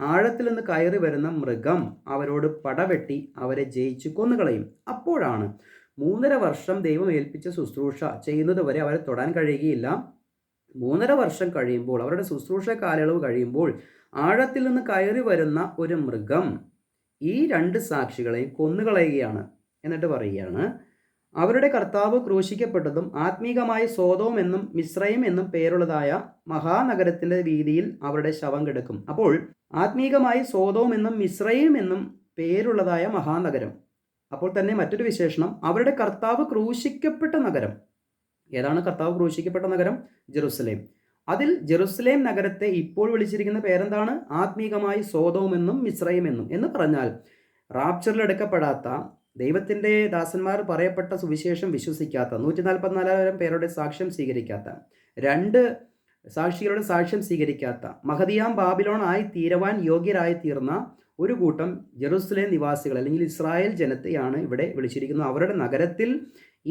ആഴത്തിൽ നിന്ന് കയറി വരുന്ന മൃഗം അവരോട് പടവെട്ടി അവരെ ജയിച്ചു കൊന്നുകളയും. അപ്പോഴാണ് 3.5 വർഷം ദൈവം ഏൽപ്പിച്ച ശുശ്രൂഷ ചെയ്യുന്നത് വരെ അവരെ തൊടാൻ കഴിയുകയില്ല. 3.5 വർഷം കഴിയുമ്പോൾ, അവരുടെ ശുശ്രൂഷ കാലയളവ് കഴിയുമ്പോൾ, ആഴത്തിൽ നിന്ന് കയറി വരുന്ന ഒരു മൃഗം ഈ 2 സാക്ഷികളെയും കൊന്നുകളയുകയാണ്. എന്നിട്ട് പറയുകയാണ്, അവരുടെ കർത്താവ് ക്രൂശിക്കപ്പെട്ടതും ആത്മീകമായ സോദോം എന്നും മിസ്രയീം എന്നും പേരുള്ളതായ മഹാനഗരത്തിൻ്റെ വീതിയിൽ അവരുടെ ശവം കിടക്കും. അപ്പോൾ ആത്മീകമായി സോദോം എന്നും മിസ്രയീം എന്നും പേരുള്ളതായ മഹാനഗരം. അപ്പോൾ തന്നെ മറ്റൊരു വിശേഷണം, അവരുടെ കർത്താവ് ക്രൂശിക്കപ്പെട്ട നഗരം. ഏതാണ് കർത്താവ് ക്രൂശിക്കപ്പെട്ട നഗരം? ജെറുസലേം. അതിൽ ജെറുസലേം നഗരത്തെ ഇപ്പോൾ വിളിച്ചിരിക്കുന്ന പേരെന്താണ്? ആത്മീകമായി സോദോം എന്നും മിസ്രയീം എന്നും. എന്ന് പറഞ്ഞാൽ റാപ്ചറിൽ എടുക്കപ്പെടാത്ത, ദൈവത്തിൻ്റെ ദാസന്മാർ പറയപ്പെട്ട സുവിശേഷം വിശ്വസിക്കാത്ത, 144,000 പേരുടെ സാക്ഷ്യം സ്വീകരിക്കാത്ത, 2 സാക്ഷികളുടെ സാക്ഷ്യം സ്വീകരിക്കാത്ത, മഹദിയാം ബാബിലോൺ ആയി തീരുവാൻ യോഗ്യരായി തീർന്ന ഒരു കൂട്ടം ജെറുസലേം നിവാസികൾ അല്ലെങ്കിൽ ഇസ്രായേൽ ജനത്തെയാണ് ഇവിടെ വിളിച്ചിരിക്കുന്നത്. അവരുടെ നഗരത്തിൽ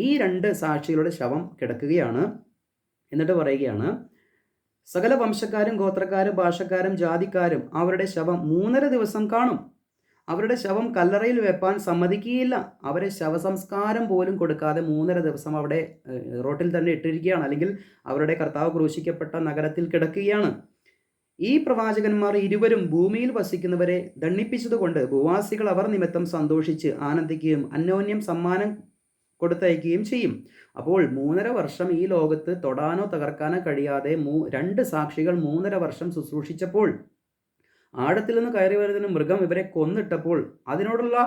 ഈ 2 സാക്ഷികളുടെ ശവം കിടക്കുകയാണ്. എന്നിട്ട് പറയുകയാണ്, സകല വംശക്കാരും ഗോത്രക്കാരും ഭാഷക്കാരും ജാതിക്കാരും അവരുടെ ശവം 3.5 ദിവസം കാണും. അവരുടെ ശവം കല്ലറയിൽ വെപ്പാൻ സമ്മതിക്കുകയില്ല. അവരെ ശവസംസ്കാരം പോലും കൊടുക്കാതെ 3.5 ദിവസം അവിടെ റോട്ടിൽ തന്നെ ഇട്ടിരിക്കുകയാണ്, അല്ലെങ്കിൽ അവരുടെ കർത്താവ് ക്രൂശിക്കപ്പെട്ട നഗരത്തിൽ കിടക്കുകയാണ്. ഈ പ്രവാചകന്മാർ ഇരുവരും ഭൂമിയിൽ വസിക്കുന്നവരെ ദണ്ഡിപ്പിച്ചതുകൊണ്ട് ഭൂവാസികൾ അവർ നിമിത്തം സന്തോഷിച്ച് ആനന്ദിക്കുകയും അന്യോന്യം സമ്മാനം കൊടുത്തയക്കുകയും ചെയ്യും. അപ്പോൾ 3.5 വർഷം ഈ ലോകത്ത് തൊടാനോ തകർക്കാനോ കഴിയാതെ 2 സാക്ഷികൾ 3.5 വർഷം ശുശ്രൂഷിച്ചപ്പോൾ, ആഴത്തിൽ നിന്ന് കയറി വരുന്ന മൃഗം ഇവരെ കൊന്നിട്ടപ്പോൾ അതിനോടുള്ള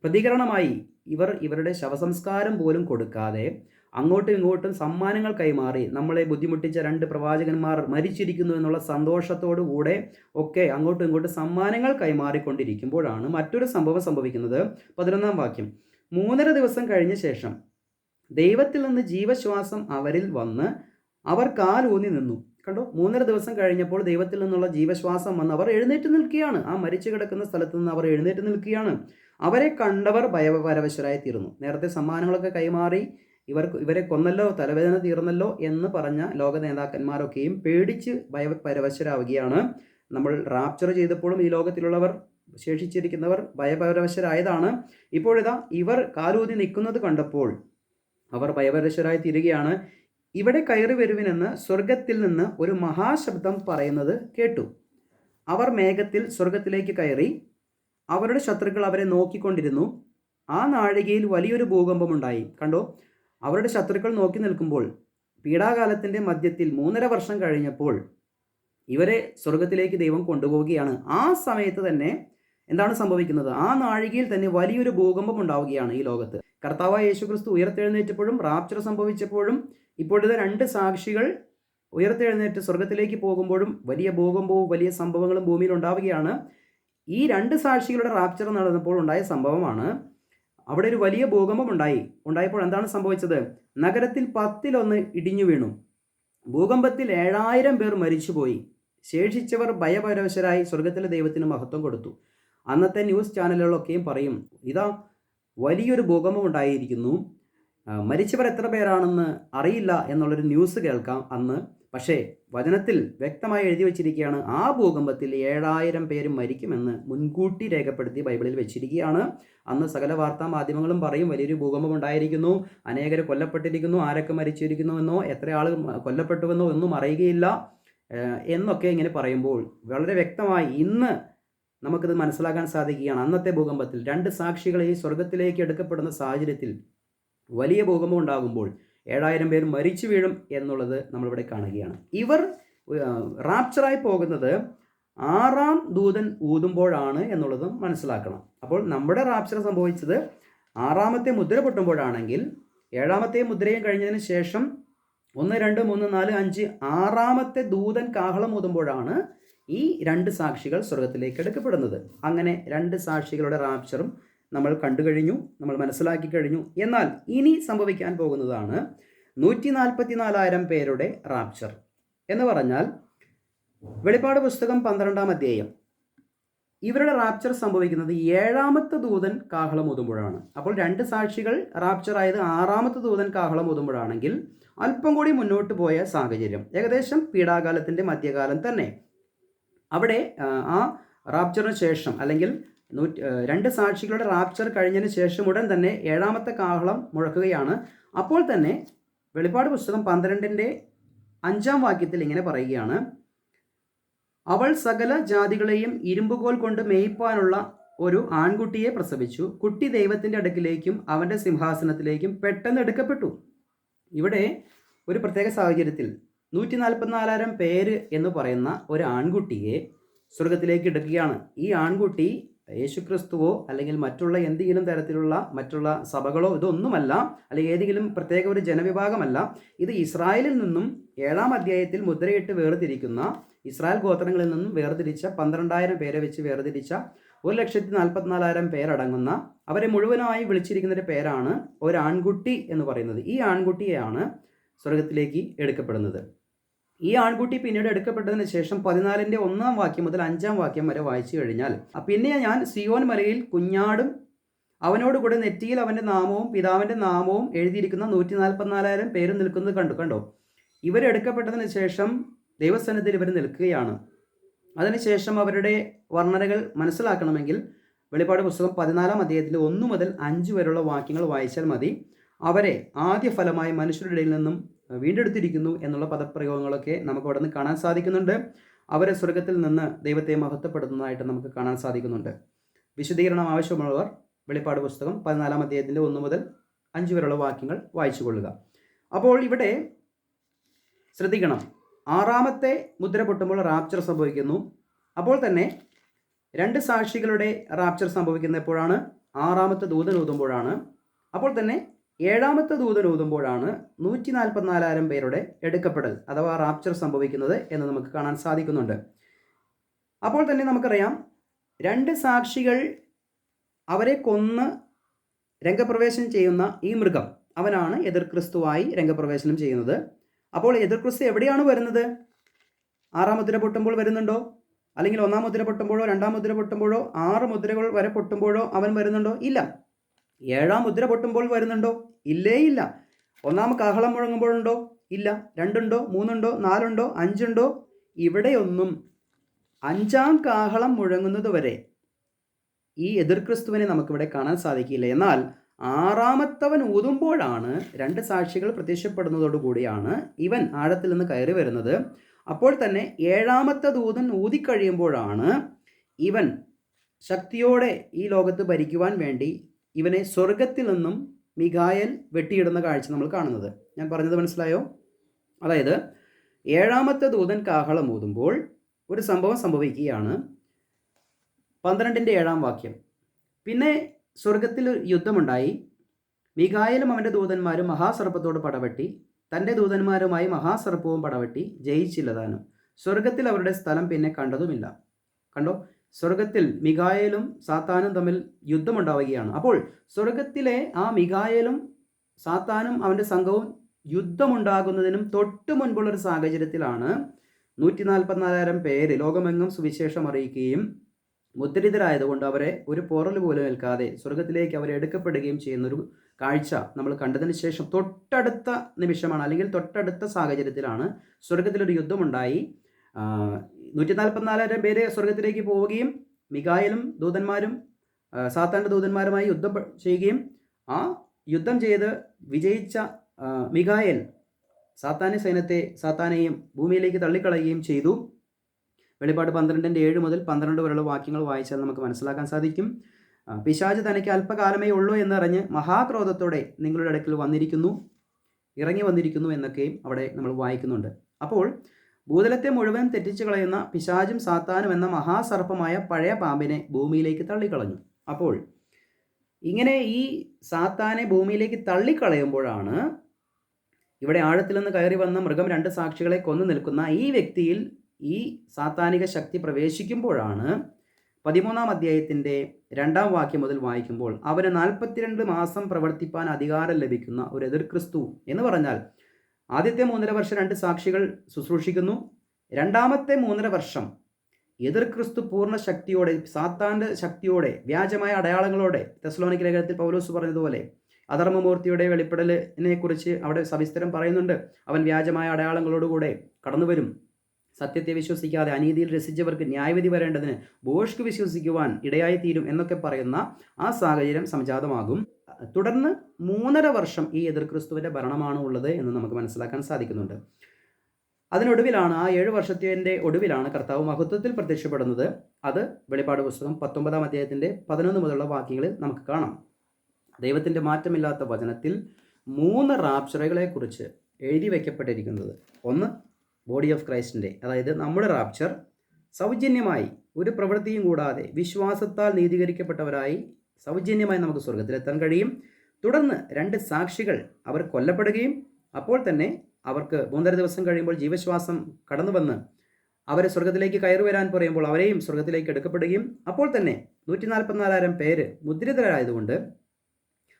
പ്രതികരണമായി ഇവരുടെ ശവസംസ്കാരം പോലും കൊടുക്കാതെ അങ്ങോട്ടും ഇങ്ങോട്ടും സമ്മാനങ്ങൾ കൈമാറി, നമ്മളെ ബുദ്ധിമുട്ടിച്ച 2 പ്രവാചകന്മാർ മരിച്ചിരിക്കുന്നു എന്നുള്ള സന്തോഷത്തോടു കൂടെ ഒക്കെ അങ്ങോട്ടും ഇങ്ങോട്ടും സമ്മാനങ്ങൾ കൈമാറിക്കൊണ്ടിരിക്കുമ്പോഴാണ് മറ്റൊരു സംഭവം സംഭവിക്കുന്നത്. 11-ാം വാക്യം, 3.5 ദിവസം കഴിഞ്ഞ ശേഷം ദൈവത്തിൽ നിന്ന് ജീവശ്വാസം അവരിൽ വന്ന് അവർ കാലൂന്നി നിന്നു. കണ്ടോ, 3.5 ദിവസം കഴിഞ്ഞപ്പോൾ ദൈവത്തിൽ നിന്നുള്ള ജീവശ്വാസം വന്ന് അവർ എഴുന്നേറ്റ് നിൽക്കുകയാണ്. ആ മരിച്ചു കിടക്കുന്ന സ്ഥലത്ത് നിന്ന് അവർ എഴുന്നേറ്റ് നിൽക്കുകയാണ്. അവരെ കണ്ടവർ ഭയപരവശരായി തീർന്നു. നേരത്തെ സമ്മാനങ്ങളൊക്കെ കൈമാറി ഇവരെ കൊന്നല്ലോ, തലവേദന തീർന്നല്ലോ എന്ന് പറഞ്ഞ ലോക നേതാക്കന്മാരൊക്കെയും പേടിച്ച് ഭയപരവശരാവുകയാണ്. നമ്മൾ റാപ്ചർ ചെയ്തപ്പോഴും ഈ ലോകത്തിലുള്ളവർ, ശേഷിച്ചിരിക്കുന്നവർ ഭയപരവശരായതാണ്. ഇപ്പോഴിതാ ഇവർ കാലൂതി നിൽക്കുന്നത് കണ്ടപ്പോൾ അവർ ഭയപരവശരായി തീരുകയാണ്. ഇവിടെ കയറി വരുവിനെന്ന് സ്വർഗത്തിൽ നിന്ന് ഒരു മഹാശബ്ദം പറയുന്നത് കേട്ടു. അവർ മേഘത്തിൽ സ്വർഗത്തിലേക്ക് കയറി. അവരുടെ ശത്രുക്കൾ അവരെ നോക്കിക്കൊണ്ടിരുന്നു. ആ നാഴികയിൽ വലിയൊരു ഭൂകമ്പമുണ്ടായി. കണ്ടോ, അവരുടെ ശത്രുക്കൾ നോക്കി നിൽക്കുമ്പോൾ പീഡാകാലത്തിൻ്റെ മധ്യത്തിൽ 3.5 വർഷം കഴിഞ്ഞപ്പോൾ ഇവരെ സ്വർഗത്തിലേക്ക് ദൈവം കൊണ്ടുപോവുകയാണ്. ആ സമയത്ത് തന്നെ എന്താണ് സംഭവിക്കുന്നത്? ആ നാഴികയിൽ തന്നെ വലിയൊരു ഭൂകമ്പം ഉണ്ടാവുകയാണ് ഈ ലോകത്ത്. കർത്താവായ യേശുക്രിസ്തു ഉയർത്തെഴുന്നേറ്റപ്പോഴും റാപ്ചർ സംഭവിച്ചപ്പോഴും ഇപ്പോഴത്തെ 2 സാക്ഷികൾ ഉയർത്തെഴുന്നേറ്റ് സ്വർഗത്തിലേക്ക് പോകുമ്പോഴും വലിയ ഭൂകമ്പവും വലിയ സംഭവങ്ങളും ഭൂമിയിൽ ഉണ്ടാവുകയാണ്. ഈ 2 സാക്ഷികളുടെ റാപ്ചർ നടന്നപ്പോൾ ഉണ്ടായ സംഭവമാണ്. അവിടെ ഒരു വലിയ ഭൂകമ്പം ഉണ്ടായപ്പോൾ എന്താണ് സംഭവിച്ചത്? നഗരത്തിൽ 10-1 ഇടിഞ്ഞു വീണു. ഭൂകമ്പത്തിൽ 7,000 പേർ മരിച്ചുപോയി. ശേഷിച്ചവർ ഭയപരവശരായി സ്വർഗത്തിലെ ദൈവത്തിന് മഹത്വം കൊടുത്തു. അന്നത്തെ ന്യൂസ് ചാനലുകളൊക്കെയും പറയും, ഇതാ വലിയൊരു ഭൂകമ്പം ഉണ്ടായിരിക്കുന്നു, മരിച്ചവർ എത്ര പേരാണെന്ന് അറിയില്ല എന്നുള്ളൊരു ന്യൂസ് കേൾക്കാം അന്ന്. പക്ഷേ വചനത്തിൽ വ്യക്തമായി എഴുതി വച്ചിരിക്കുകയാണ്, ആ ഭൂകമ്പത്തിൽ 7,000 പേര് മരിക്കുമെന്ന് മുൻകൂട്ടി രേഖപ്പെടുത്തി ബൈബിളിൽ വെച്ചിരിക്കുകയാണ്. അന്ന് സകല വാർത്താ മാധ്യമങ്ങളും പറയും വലിയൊരു ഭൂകമ്പം ഉണ്ടായിരിക്കുന്നു, അനേകർ കൊല്ലപ്പെട്ടിരിക്കുന്നു, ആരൊക്കെ മരിച്ചിരിക്കുന്നുവെന്നോ എത്ര ആൾ കൊല്ലപ്പെട്ടുവെന്നോ ഒന്നും അറിയുകയില്ല എന്നൊക്കെ ഇങ്ങനെ പറയുമ്പോൾ വളരെ വ്യക്തമായി ഇന്ന് നമുക്കിത് മനസ്സിലാക്കാൻ സാധിക്കുകയാണ്. അന്നത്തെ ഭൂകമ്പത്തിൽ 2 സാക്ഷികൾ ഈ സ്വർഗത്തിലേക്ക് എടുക്കപ്പെടുന്ന സാഹചര്യത്തിൽ വലിയ ഭൂകമ്പം ഉണ്ടാകുമ്പോൾ 7,000 പേർ മരിച്ചു വീഴും എന്നുള്ളത് നമ്മളിവിടെ കാണുകയാണ്. ഇവർ റാപ്ചറായി പോകുന്നത് 6-ാം ദൂതൻ ഊതുമ്പോഴാണ് എന്നുള്ളതും മനസ്സിലാക്കണം. അപ്പോൾ നമ്മുടെ റാപ്ചർ സംഭവിച്ചത് 6-ാമത്തെ മുദ്ര പൊട്ടുമ്പോഴാണെങ്കിൽ 7-ാമത്തെ മുദ്രയും കഴിഞ്ഞതിന് ശേഷം 1, 2, 3, 4, 5 6-ാമത്തെ ദൂതൻ കാഹളം ഊതുമ്പോഴാണ് ഈ 2 സാക്ഷികൾ സ്വർഗത്തിലേക്ക് എടുക്കപ്പെടുന്നത്. അങ്ങനെ 2 സാക്ഷികളുടെ റാപ്ചറും നമ്മൾ കണ്ടു കഴിഞ്ഞു, നമ്മൾ മനസ്സിലാക്കി കഴിഞ്ഞു. എന്നാൽ ഇനി സംഭവിക്കാൻ പോകുന്നതാണ് 144,000 പേരുടെ റാപ്ചർ. എന്ന് പറഞ്ഞാൽ വെളിപ്പാട് പുസ്തകം 12-ാം അധ്യായം ഇവരുടെ റാപ്ചർ സംഭവിക്കുന്നത് 7ാമത്തെ ദൂതൻ കാഹളം ഊതുമ്പോഴാണ്. അപ്പോൾ 2 സാക്ഷികൾ റാപ്ചർ ആയത് 6ാമത്തെ ദൂതൻ കാഹളം ഊതുമ്പോഴാണെങ്കിൽ അല്പം കൂടി മുന്നോട്ട് പോയ സാഹചര്യം ഏകദേശം പീഡാകാലത്തിൻ്റെ മധ്യകാലം തന്നെ. അവിടെ ആ റാപ്ചറിന് ശേഷം അല്ലെങ്കിൽ 2 സാക്ഷികളുടെ റാപ്ചർ കഴിഞ്ഞതിന് ശേഷം ഉടൻ തന്നെ 7ാമത്തെ കാഹളം മുഴക്കുകയാണ്. അപ്പോൾ തന്നെ വെളിപ്പാട് പുസ്തകം 12-ന്റെ 5-ാം വാക്യത്തിൽ ഇങ്ങനെ പറയുകയാണ്, അവൾ സകല ജാതികളെയും ഇരുമ്പുകോൽ കൊണ്ട് മേയ്പ്പാനുള്ള ഒരു ആൺകുട്ടിയെ പ്രസവിച്ചു. കുട്ടി ദൈവത്തിൻ്റെ അടുക്കിലേക്കും അവൻ്റെ സിംഹാസനത്തിലേക്കും പെട്ടെന്ന് എടുക്കപ്പെട്ടു. ഇവിടെ ഒരു പ്രത്യേക സാഹചര്യത്തിൽ 144,000 പേര് എന്ന് പറയുന്ന ഒരു ആൺകുട്ടിയെ സ്വർഗത്തിലേക്ക് എടുക്കുകയാണ്. ഈ ആൺകുട്ടി യേശുക്രിസ്തുവോ അല്ലെങ്കിൽ മറ്റുള്ള എന്തെങ്കിലും തരത്തിലുള്ള മറ്റുള്ള സഭകളോ ഇതൊന്നുമല്ല, അല്ലെങ്കിൽ ഏതെങ്കിലും പ്രത്യേക ഒരു ജനവിഭാഗമല്ല. ഇത് ഇസ്രായേലിൽ നിന്നും 7-ാം അധ്യായത്തിൽ മുദ്രയിട്ട് വേർതിരിക്കുന്ന ഇസ്രായേൽ ഗോത്രങ്ങളിൽ നിന്നും വേർതിരിച്ച 12,000 പേരെ വെച്ച് വേർതിരിച്ച 1,44,000 പേരടങ്ങുന്ന അവരെ മുഴുവനായി വിളിച്ചിരിക്കുന്നൊരു പേരാണ് ഒരു ആൺകുട്ടി എന്ന് പറയുന്നത്. ഈ ആൺകുട്ടിയെയാണ് സ്വർഗത്തിലേക്ക് എടുക്കപ്പെടുന്നത്. ഈ ആൺകുട്ടി പിന്നീട് എടുക്കപ്പെട്ടതിന് ശേഷം 14-ന്റെ 1-ാം വാക്യം മുതൽ 5-ാം വാക്യം വരെ വായിച്ചു കഴിഞ്ഞാൽ, പിന്നെ ഞാൻ സിയോൻ മലയിൽ കുഞ്ഞാടും അവനോടുകൂടെ നെറ്റിയിൽ അവൻ്റെ നാമവും പിതാവിൻ്റെ നാമവും എഴുതിയിരിക്കുന്ന 144,000 പേരും നിൽക്കുന്നത് കണ്ടോ. ഇവരെടുക്കപ്പെട്ടതിന് ശേഷം ദൈവസന്നിധിയിൽ ഇവർ നിൽക്കുകയാണ്. അതിനുശേഷം അവരുടെ വർണ്ണനകൾ മനസ്സിലാക്കണമെങ്കിൽ വെളിപ്പാട് പുസ്തകം 14-ാം അധ്യായത്തിൽ 1 മുതൽ 5 വരെയുള്ള വാക്യങ്ങൾ വായിച്ചാൽ മതി. അവരെ ആദ്യ ഫലമായി മനുഷ്യരുടെ ഇടയിൽ നിന്നും വീണ്ടെടുത്തിരിക്കുന്നു എന്നുള്ള പദപ്രയോഗങ്ങളൊക്കെ നമുക്ക് അവിടെ നിന്ന് കാണാൻ സാധിക്കുന്നുണ്ട്. അവരെ സ്വർഗത്തിൽ നിന്ന് ദൈവത്തെ മഹത്വപ്പെടുത്തുന്നതായിട്ട് നമുക്ക് കാണാൻ സാധിക്കുന്നുണ്ട്. വിശദീകരണം ആവശ്യമുള്ളവർ വെളിപ്പാട് പുസ്തകം 14-ാം അധ്യായത്തിൻ്റെ 1 മുതൽ 5 വരെയുള്ള വാക്യങ്ങൾ വായിച്ചു കൊള്ളുക. അപ്പോൾ ഇവിടെ ശ്രദ്ധിക്കണം, 6ാമത്തെ മുദ്ര പൊട്ടുമ്പോൾ റാപ്ചർ സംഭവിക്കുന്നു. അപ്പോൾ തന്നെ 2 സാക്ഷികളുടെ റാപ്ചർ സംഭവിക്കുന്ന എപ്പോഴാണ്? 6ാമത്തെ ദൂതൻ ഊതുമ്പോഴാണ്. അപ്പോൾ തന്നെ 7ാമത്തെ ദൂതൻ ഊതുമ്പോഴാണ് 144,000 പേരുടെ എടുക്കപ്പെടൽ അഥവാ റാപ്ചർ സംഭവിക്കുന്നത് എന്ന് നമുക്ക് കാണാൻ സാധിക്കുന്നുണ്ട്. അപ്പോൾ തന്നെ നമുക്കറിയാം, 2 സാക്ഷികൾ അവരെ കൊന്ന് രംഗപ്രവേശനം ചെയ്യുന്ന ഈ മൃഗം അവനാണ് എതിർ ക്രിസ്തുവായി രംഗപ്രവേശനം ചെയ്യുന്നത്. അപ്പോൾ എതിർ ക്രിസ്തു എവിടെയാണ് വരുന്നത്? 6ാം മുദ്ര പൊട്ടുമ്പോൾ വരുന്നുണ്ടോ? അല്ലെങ്കിൽ 1ാം മുദ്ര പൊട്ടുമ്പോഴോ 2ാം മുദ്ര പൊട്ടുമ്പോഴോ 6 മുദ്രകൾ വരെ പൊട്ടുമ്പോഴോ അവൻ വരുന്നുണ്ടോ? ഇല്ല. 7ാം മുദ്ര പൊട്ടുമ്പോൾ വരുന്നുണ്ടോ? ഇല്ലേ ഇല്ല. 1ാം കാഹളം മുഴങ്ങുമ്പോഴുണ്ടോ? ഇല്ല. 2 ഉണ്ടോ? 3 ഉണ്ടോ? 4 ഉണ്ടോ? 5 ഉണ്ടോ? ഇവിടെയൊന്നും 5ാം കാഹളം മുഴങ്ങുന്നത് വരെ ഈ എതിർ ക്രിസ്തുവിനെ നമുക്കിവിടെ കാണാൻ സാധിക്കില്ല. എന്നാൽ 6ാമത്തവൻ ഊതുമ്പോഴാണ് 2 സാക്ഷികൾ പ്രത്യക്ഷപ്പെടുന്നതോടുകൂടിയാണ് ഇവൻ ആഴത്തിൽ നിന്ന് കയറി വരുന്നത്. അപ്പോൾ തന്നെ 7ാമത്തെ ദൂതൻ ഊതിക്കഴിയുമ്പോഴാണ് ഇവൻ ശക്തിയോടെ ഈ ലോകത്ത് ഭരിക്കുവാൻ വേണ്ടി ഇവനെ സ്വർഗത്തിൽ നിന്നും മിഖായേൽ വെട്ടിയിടുന്ന കാഴ്ച നമ്മൾ കാണുന്നത്. ഞാൻ പറഞ്ഞത് മനസ്സിലായോ? അതായത് 7ാമത്തെ ദൂതൻ കാഹളം ഊതുമ്പോൾ ഒരു സംഭവം സംഭവിക്കുകയാണ്. 12-ന്റെ 7-ാം വാക്യം, പിന്നെ സ്വർഗത്തിൽ യുദ്ധമുണ്ടായി. മിഖായേലും അവൻ്റെ ദൂതന്മാരും മഹാസർപ്പത്തോട് പടവെട്ടി, തൻ്റെ ദൂതന്മാരുമായി മഹാസർപ്പവും പടവെട്ടി ജയിച്ചില്ല താനും. സ്വർഗത്തിൽ അവരുടെ സ്ഥലം പിന്നെ കണ്ടതുമില്ല. കണ്ടോ, സ്വർഗത്തിൽ മിഖായേലും സാത്താനും തമ്മിൽ യുദ്ധമുണ്ടാവുകയാണ്. അപ്പോൾ സ്വർഗത്തിലെ ആ മിഖായേലും സാത്താനും അവൻ്റെ സംഘവും യുദ്ധമുണ്ടാകുന്നതിനും തൊട്ട് മുൻപുള്ളൊരു സാഹചര്യത്തിലാണ് 144,000 പേര് ലോകമെങ്ങും സുവിശേഷം അറിയിക്കുകയും മുദ്രിതരായതുകൊണ്ട് അവരെ ഒരു പോറൽ പോലും ഏൽക്കാതെ സ്വർഗത്തിലേക്ക് അവരെ എടുക്കപ്പെടുകയും ചെയ്യുന്നൊരു കാഴ്ച നമ്മൾ കണ്ടതിന് ശേഷം തൊട്ടടുത്ത നിമിഷമാണ്, അല്ലെങ്കിൽ തൊട്ടടുത്ത സാഹചര്യത്തിലാണ് സ്വർഗത്തിലൊരു യുദ്ധമുണ്ടായി. 144,000 പേര് സ്വർഗത്തിലേക്ക് പോവുകയും മിഖായേലും ദൂതന്മാരും സാത്താൻ്റെ ദൂതന്മാരുമായി യുദ്ധം ചെയ്യുകയും ആ യുദ്ധം ചെയ്ത് വിജയിച്ച മിഖായേൽ സാത്താനെയും ഭൂമിയിലേക്ക് തള്ളിക്കളയുകയും ചെയ്തു. വെളിപ്പാട് 12-ന്റെ 7 മുതൽ 12 വരെയുള്ള വാക്യങ്ങൾ വായിച്ചാൽ നമുക്ക് മനസ്സിലാക്കാൻ സാധിക്കും. പിശാച് തനിക്ക് അല്പകാലമേ ഉള്ളൂ എന്നറിഞ്ഞ് മഹാക്രോധത്തോടെ നിങ്ങളുടെ അടുക്കൽ ഇറങ്ങി വന്നിരിക്കുന്നു എന്നൊക്കെയും അവിടെ നമ്മൾ വായിക്കുന്നുണ്ട്. അപ്പോൾ ഭൂതലത്തെ മുഴുവൻ തെറ്റിച്ചു കളയുന്ന പിശാചും സാത്താനും എന്ന മഹാസർപ്പമായ പഴയ പാമ്പിനെ ഭൂമിയിലേക്ക് തള്ളിക്കളഞ്ഞു. അപ്പോൾ ഇങ്ങനെ ഈ സാത്താനെ ഭൂമിയിലേക്ക് തള്ളിക്കളയുമ്പോഴാണ് ഇവിടെ ആഴത്തിൽ നിന്ന് കയറി വന്ന മൃഗം 2 സാക്ഷികളെ കൊന്നു നിൽക്കുന്ന ഈ വ്യക്തിയിൽ ഈ സാത്താനിക ശക്തി പ്രവേശിക്കുമ്പോഴാണ് 13-ാം അധ്യായത്തിൻ്റെ 2-ാം വാക്യം മുതൽ വായിക്കുമ്പോൾ അവന് 42 മാസം പ്രവർത്തിപ്പാൻ അധികാരം ലഭിക്കുന്ന ഒരു എതിർ ക്രിസ്തു എന്ന് പറഞ്ഞാൽ ആദ്യത്തെ 3.5 വർഷം 2 സാക്ഷികൾ ശുശ്രൂഷിക്കുന്നു. രണ്ടാമത്തെ 3.5 വർഷം എതിർ ക്രിസ്തു പൂർണ്ണ ശക്തിയോടെ, സാത്താൻ്റെ ശക്തിയോടെ, വ്യാജമായ അടയാളങ്ങളോടെ, തെസ്സലോനിക്ക ലേഖനത്തിൽ പൗലോസ് പറഞ്ഞതുപോലെ അധർമ്മമൂർത്തിയുടെ വെളിപ്പെടലിനെ കുറിച്ച് അവിടെ സവിസ്തരം പറയുന്നുണ്ട്. അവൻ വ്യാജമായ അടയാളങ്ങളോടുകൂടെ കടന്നു വരും. സത്യത്തെ വിശ്വസിക്കാതെ അനീതിയിൽ രസിച്ചവർക്ക് ന്യായവിധി വരേണ്ടതിന് ഭോഷ്ക് വിശ്വസിക്കുവാൻ ഇടയായിത്തീരും എന്നൊക്കെ പറയുന്ന ആ സാഹചര്യം സംജാതമാകും. തുടർന്ന് 3.5 വർഷം ഈ എതിർ ക്രിസ്തുവിൻ്റെ ഭരണമാണ് ഉള്ളത് എന്ന് നമുക്ക് മനസ്സിലാക്കാൻ സാധിക്കുന്നുണ്ട്. അതിനൊടുവിലാണ്, ആ 7 വർഷത്തിൻ്റെ ഒടുവിലാണ് കർത്താവ് മഹത്വത്തിൽ പ്രത്യക്ഷപ്പെടുന്നത്. അത് വെളിപ്പാട് പുസ്തകം 19-ാം അധ്യായത്തിൻ്റെ 11 മുതലുള്ള വാക്യങ്ങളിൽ നമുക്ക് കാണാം. ദൈവത്തിൻ്റെ മാറ്റമില്ലാത്ത വചനത്തിൽ 3 റാപ്ചറുകളെ കുറിച്ച് എഴുതി വയ്ക്കപ്പെട്ടിരിക്കുന്നത്. ഒന്ന്, ബോഡി ഓഫ് ക്രൈസ്റ്റിൻ്റെ, അതായത് നമ്മുടെ റാപ്ചർ സൗജന്യമായി ഒരു പ്രവൃത്തിയും കൂടാതെ വിശ്വാസത്താൽ നീതീകരിക്കപ്പെട്ടവരായി സൗജന്യമായി നമുക്ക് സ്വർഗത്തിലെത്താൻ കഴിയും. തുടർന്ന് 2 സാക്ഷികൾ അവർ കൊല്ലപ്പെടുകയും അപ്പോൾ തന്നെ അവർക്ക് 3.5 ദിവസം കഴിയുമ്പോൾ ജീവശ്വാസം കടന്നു വന്ന് അവരെ സ്വർഗത്തിലേക്ക് കയറി വരാൻ പറയുമ്പോൾ അവരെയും സ്വർഗത്തിലേക്ക് എടുക്കപ്പെടുകയും അപ്പോൾ തന്നെ 144,000 പേര് മുദ്രിതരായതുകൊണ്ട്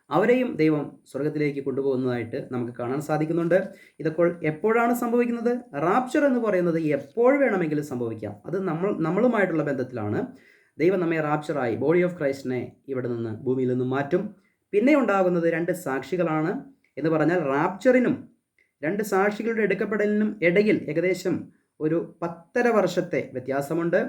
അവരെയും ദൈവം സ്വർഗത്തിലേക്ക് കൊണ്ടുപോകുന്നതായിട്ട് നമുക്ക് കാണാൻ സാധിക്കുന്നുണ്ട്. ഇതൊക്കെ എപ്പോഴാണ് സംഭവിക്കുന്നത്? റാപ്ചർ എന്ന് പറയുന്നത് എപ്പോൾ വേണമെങ്കിലും സംഭവിക്കാം. അത് നമ്മളുമായിട്ടുള്ള ബന്ധത്തിലാണ്. ദൈവം നമ്മെ റാപ്ചറായി ബോഡി ഓഫ് ക്രൈസ്റ്റിനെ ഇവിടെ നിന്ന് ഭൂമിയിൽ നിന്നും മാറ്റും. പിന്നെ ഉണ്ടാകുന്നത് 2 സാക്ഷികളാണ്. എന്ന് പറഞ്ഞാൽ റാപ്ചറിനും 2 സാക്ഷികളുടെ എടുക്കപ്പെടലിനും ഇടയിൽ ഏകദേശം ഒരു 10.5 വർഷത്തെ വ്യത്യാസമുണ്ട്.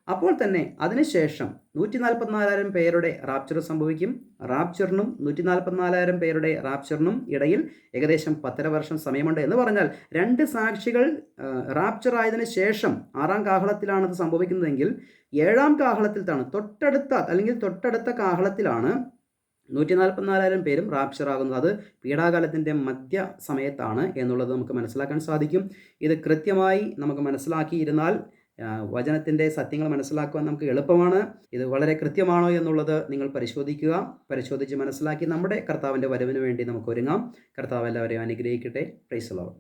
അപ്പോൾ തന്നെ അതിനുശേഷം 144,000 പേരുടെ റാപ്ചർ സംഭവിക്കും. റാപ്ചറിനും 144,000 പേരുടെ റാപ്ചറിനും ഇടയിൽ ഏകദേശം 10.5 വർഷം സമയമുണ്ട്. എന്ന് പറഞ്ഞാൽ 2 സാക്ഷികൾ റാപ്ചർ ആയതിനു ശേഷം 6-ാം കാഹളത്തിലാണ് അത് സംഭവിക്കുന്നതെങ്കിൽ 7-ാം കാഹളത്തിലാണ് തൊട്ടടുത്ത കാഹളത്തിലാണ് 144,000 പേരും റാപ്ചർ ആകുന്നത്. അത് പീഡാകാലത്തിൻ്റെ മധ്യ സമയത്താണ് എന്നുള്ളത് നമുക്ക് മനസ്സിലാക്കാൻ സാധിക്കും. ഇത് കൃത്യമായി നമുക്ക് മനസ്സിലാക്കിയിരുന്നാൽ വചനത്തിൻ്റെ സത്യങ്ങൾ മനസ്സിലാക്കുവാൻ നമുക്ക് എളുപ്പമാണ്. ഇത് വളരെ കൃത്യമാണോ എന്നുള്ളത് നിങ്ങൾ പരിശോധിച്ച് മനസ്സിലാക്കി നമ്മുടെ കർത്താവിൻ്റെ വരവിന് വേണ്ടി നമുക്ക് ഒരുങ്ങാം. കർത്താവ് എല്ലാവരെയും അനുഗ്രഹിക്കട്ടെ. Praise the Lord.